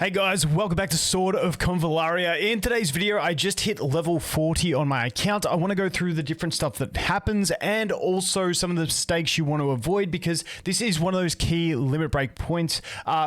Hey guys, welcome back to Sword of Convallaria. In today's video, I just hit level 40 on my account. I want to go through the different stuff that happens and also some of the mistakes you want to avoid because this is one of those key limit break points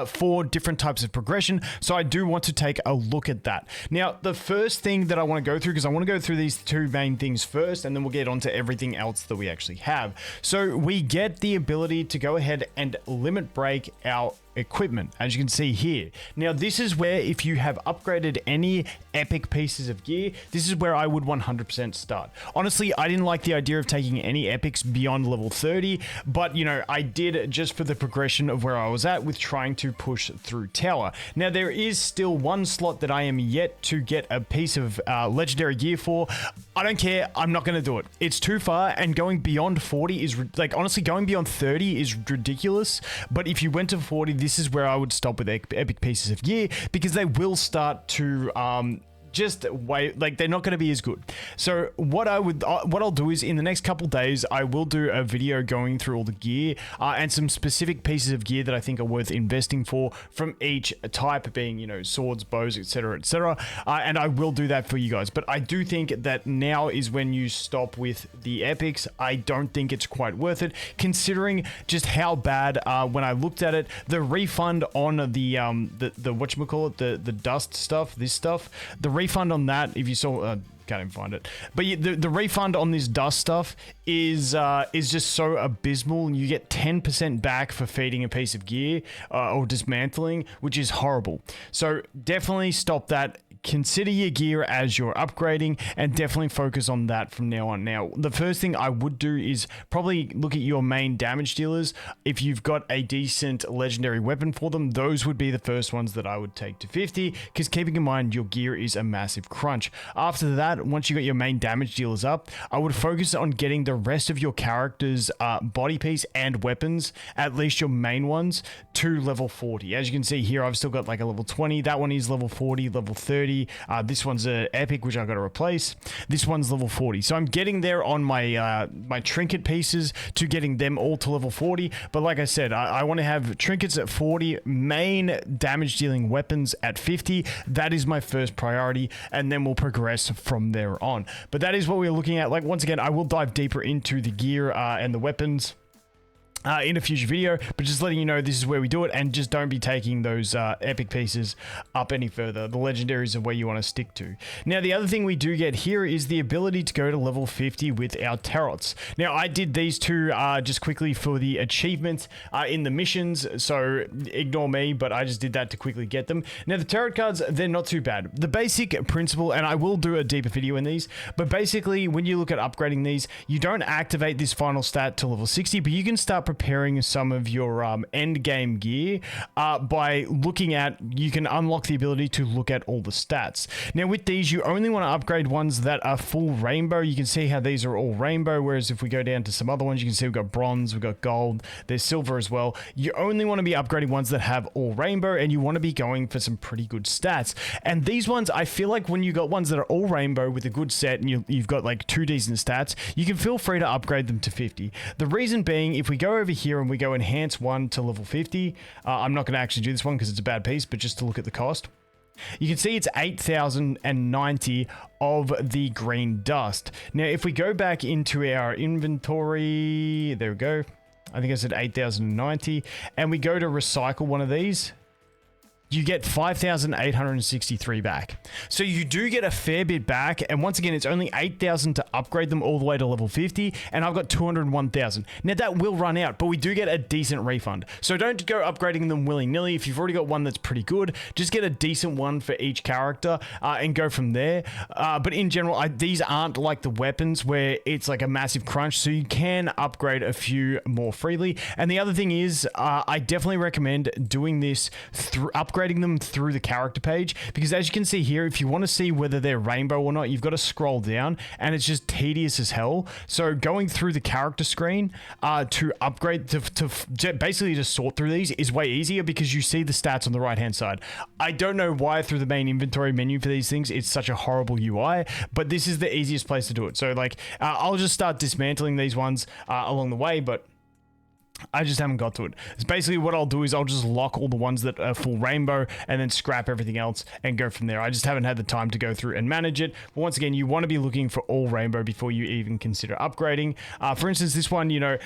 for different types of progression. So I do want to take a look at that. Now, the first thing that I want to go through, because I want to go through these two main things first and then we'll get on to everything else that we actually have. So we get the ability to go ahead and limit break our equipment, as you can see here. Now this is where if you have upgraded any epic pieces of gear, this is where I would 100% start. Honestly, I didn't like the idea of taking any epics beyond level 30, but you know, I did just for the progression of where I was at with trying to push through tower. Now there is still one slot that I am yet to get a piece of legendary gear for. I don't care, I'm not going to do it. It's too far, and going beyond 40 is like, honestly, going beyond 30 is ridiculous. But if you went to 40, this is where I would stop with epic pieces of gear, because they will start to just wait, like they're not going to be as good. So what I'll do is in the next couple days I will do a video going through all the gear and some specific pieces of gear that I think are worth investing for from each type, being, you know, swords, bows, etc, and I will do that for you guys. But I do think that now is when you stop with the epics. I don't think it's quite worth it, considering just how bad when I looked at it, the refund on the whatchamacallit, the dust stuff, this stuff, the refund on that, if you saw, can't even find it, but the refund on this dust stuff is just so abysmal, and you get 10% back for feeding a piece of gear or dismantling, which is horrible. So definitely stop that. Consider your gear as you're upgrading, and definitely focus on that from now on. Now, the first thing I would do is probably look at your main damage dealers. If you've got a decent legendary weapon for them, those would be the first ones that I would take to 50, because keeping in mind your gear is a massive crunch. After that, once you got your main damage dealers up, I would focus on getting the rest of your character's body piece and weapons, at least your main ones, to level 40. As you can see here, I've still got like a level 20. That one is level 40, level 30. This one's an epic, which I got to replace. This one's level 40. So I'm getting there on my my trinket pieces to getting them all to level 40. But like I said, I want to have trinkets at 40, main damage dealing weapons at 50. That is my first priority, and then we'll progress from there on. But that is what we're looking at. Like, once again, I will dive deeper into the gear and the weapons in a future video, but just letting you know this is where we do it, and just don't be taking those epic pieces up any further. The legendaries are where you want to stick to. Now, the other thing we do get here is the ability to go to level 50 with our tarots. Now, I did these two just quickly for the achievements in the missions, so ignore me, but I just did that to quickly get them. Now, the tarot cards, they're not too bad. The basic principle, and I will do a deeper video in these, but basically when you look at upgrading these, you don't activate this final stat to level 60, but you can start preparing some of your end game gear by looking at, you can unlock the ability to look at all the stats. Now with these, you only want to upgrade ones that are full rainbow. You can see how these are all rainbow, whereas if we go down to some other ones, you can see we've got bronze, we've got gold, there's silver as well. You only want to be upgrading ones that have all rainbow, and you want to be going for some pretty good stats. And these ones, I feel like when you got ones that are all rainbow with a good set, and you've got like 2 decent stats, you can feel free to upgrade them to 50. The reason being, if we go over here and we go enhance one to level 50, I'm not going to actually do this one because it's a bad piece, but just to look at the cost, you can see it's 8,090 of the green dust. Now, if we go back into our inventory, there we go. I think I said 8,090, and we go to recycle one of these, you get 5,863 back. So you do get a fair bit back, and once again, it's only 8,000 to upgrade them all the way to level 50, and I've got 201,000. Now that will run out, but we do get a decent refund. So don't go upgrading them willy-nilly. If you've already got one that's pretty good, just get a decent one for each character and go from there. But in general, these aren't like the weapons where it's like a massive crunch, so you can upgrade a few more freely. And the other thing is, I definitely recommend doing this through upgrading them through the character page, because as you can see here, if you want to see whether they're rainbow or not, you've got to scroll down, and it's just tedious as hell. So going through the character screen to upgrade, to basically just sort through these is way easier, because you see the stats on the right hand side. I don't know why through the main inventory menu for these things it's such a horrible UI, but this is the easiest place to do it. So like I'll just start dismantling these ones along the way, but I just haven't got to it. It's basically what I'll do is I'll just lock all the ones that are full rainbow and then scrap everything else and go from there. I just haven't had the time to go through and manage it. But once again, you want to be looking for all rainbow before you even consider upgrading. For instance, this one, you know,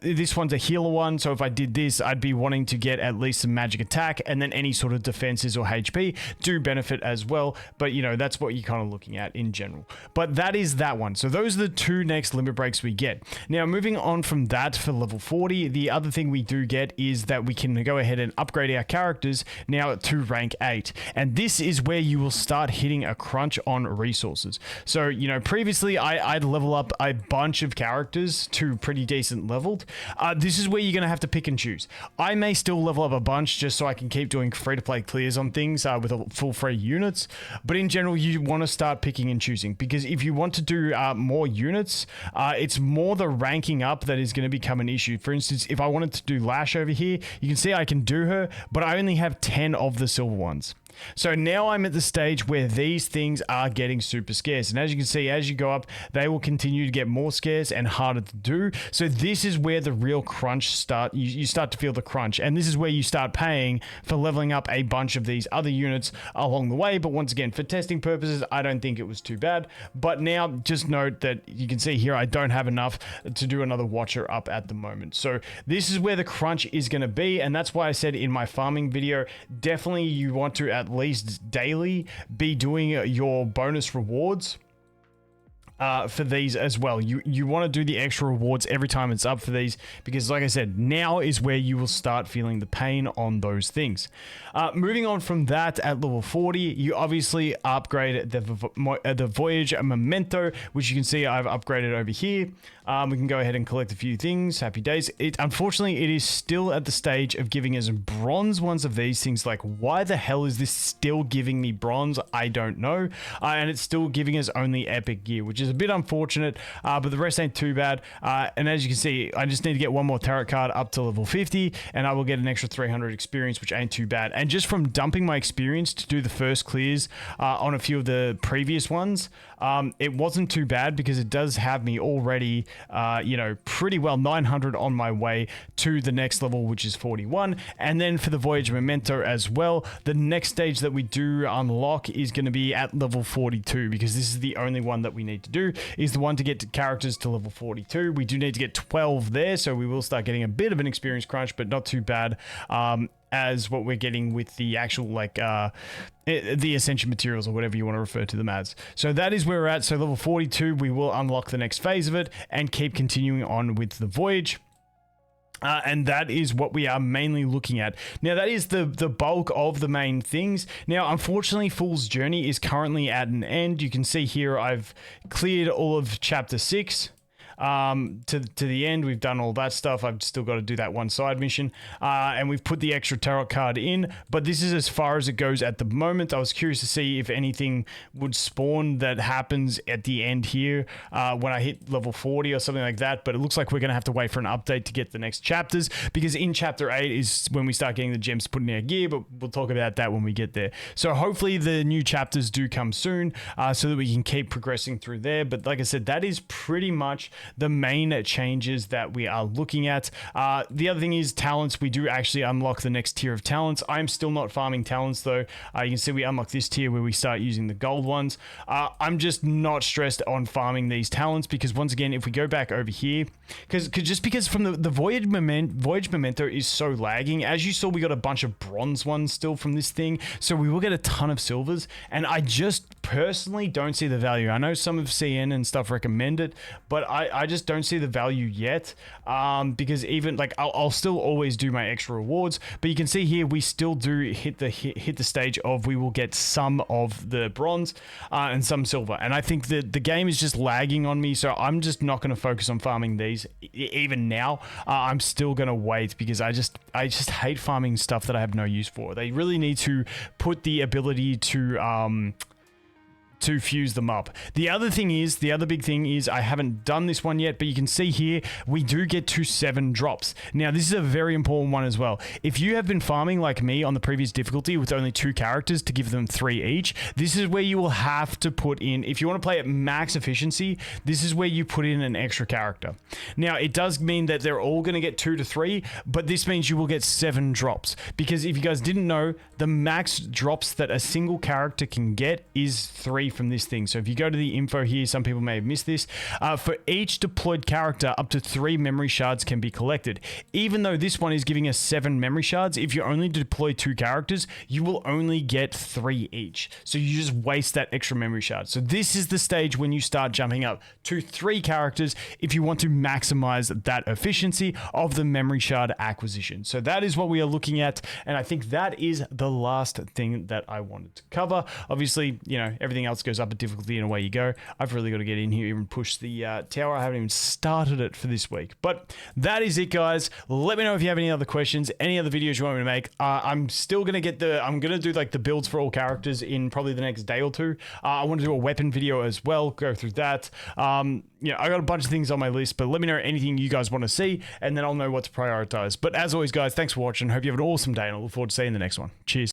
this one's a healer one. So if I did this, I'd be wanting to get at least some magic attack, and then any sort of defenses or HP do benefit as well. But you know, that's what you're kind of looking at in general. But that is that one. So those are the two next limit breaks we get. Now, moving on from that for level 40, the other thing we do get is that we can go ahead and upgrade our characters now to rank 8. And this is where you will start hitting a crunch on resources. So, you know, previously I'd level up a bunch of characters to pretty decent leveled. This is where you're going to have to pick and choose. I may still level up a bunch just so I can keep doing free-to-play clears on things with a full free units. But in general, you want to start picking and choosing, because if you want to do more units, it's more the ranking up that is going to become an issue. For instance, if I wanted to do Lash over here, you can see I can do her, but I only have 10 of the silver ones. So now I'm at the stage where these things are getting super scarce. And as you can see, as you go up, they will continue to get more scarce and harder to do. So this is where the real crunch you start to feel the crunch. And this is where you start paying for leveling up a bunch of these other units along the way. But once again, for testing purposes, I don't think it was too bad. But now just note that you can see here, I don't have enough to do another Watcher up at the moment. So this is where the crunch is going to be. And that's why I said in my farming video, definitely you want to at least daily be doing your bonus rewards for these as well. You want to do the extra rewards every time it's up for these, because like I said, now is where you will start feeling the pain on those things. Moving on from that, at level 40, you obviously upgrade the Voyage momento, which you can see I've upgraded over here. We can go ahead and collect a few things. Happy days. Unfortunately, it is still at the stage of giving us bronze ones of these things. Like, why the hell is this still giving me bronze? I don't know. And it's still giving us only epic gear, which is a bit unfortunate, but the rest ain't too bad. And as you can see, I just need to get one more tarot card up to level 50, and I will get an extra 300 experience, which ain't too bad. And just from dumping my experience to do the first clears on a few of the previous ones, it wasn't too bad, because it does have me already, you know, pretty well 900 on my way to the next level, which is 41. And then for the Voyage Memento as well, the next stage that we do unlock is going to be at level 42, because this is the only one that we need to do, is the one to get characters to level 42. We do need to get 12 there, so we will start getting a bit of an experience crunch, but not too bad as what we're getting with the actual, like, the Ascension materials, or whatever you want to refer to them as. So that is where we're at. So level 42, we will unlock the next phase of it and keep continuing on with the Voyage. And that is what we are mainly looking at. Now, that is the bulk of the main things. Now, unfortunately, Fool's Journey is currently at an end. You can see here I've cleared all of Chapter 6. To the end. We've done all that stuff. I've still got to do that one side mission, and we've put the extra tarot card in, but this is as far as it goes at the moment. I was curious to see if anything would spawn that happens at the end here when I hit level 40 or something like that, but it looks like we're going to have to wait for an update to get the next chapters, because in chapter 8 is when we start getting the gems put in our gear, but we'll talk about that when we get there. So hopefully the new chapters do come soon, so that we can keep progressing through there. But like I said, that is pretty much the main changes that we are looking at. The other thing is talents. We do actually unlock the next tier of talents. I'm still not farming talents though. You can see we unlock this tier where we start using the gold ones. I'm just not stressed on farming these talents, because once again, if we go back over here, because from the Voyage Memento is so lagging. As you saw, we got a bunch of bronze ones still from this thing, so we will get a ton of silvers, and I just personally don't see the value. I know some of CN and stuff recommend it, but I just don't see the value yet, because even like I'll still always do my extra rewards, but you can see here we still do hit the stage of we will get some of the bronze and some silver, and I think that the game is just lagging on me, so I'm just not going to focus on farming these even now. I'm still going to wait, because I just hate farming stuff that I have no use for. They really need to put the ability to to fuse them up. The other big thing is, I haven't done this one yet, but you can see here, we do get to 7 drops. Now, this is a very important one as well. If you have been farming like me on the previous difficulty with only 2 characters to give them 3 each, this is where you will have to put in, if you want to play at max efficiency, this is where you put in an extra character. Now, it does mean that they're all going to get 2 to 3, but this means you will get 7 drops. Because if you guys didn't know, the max drops that a single character can get is 3 from this thing. So if you go to the info here, some people may have missed this. For each deployed character, up to 3 memory shards can be collected. Even though this one is giving us 7 memory shards, if you only deploy 2 characters, you will only get 3 each. So you just waste that extra memory shard. So this is the stage when you start jumping up to 3 characters if you want to maximize that efficiency of the memory shard acquisition. So that is what we are looking at, and I think that is the last thing that I wanted to cover. Obviously, you know, everything else goes up a difficulty and away you go. I've really got to get in here and push the tower. I haven't even started it for this week, but that is it, guys. Let me know if you have any other questions, any other videos you want me to make. I'm still gonna I'm gonna do like the builds for all characters in probably the next day or 2. I want to do a weapon video as well, go through that. Yeah, I got a bunch of things on my list, but let me know anything you guys want to see, and then I'll know what to prioritize. But as always, guys, thanks for watching. Hope you have an awesome day, and I look forward to seeing you in the next one. Cheers.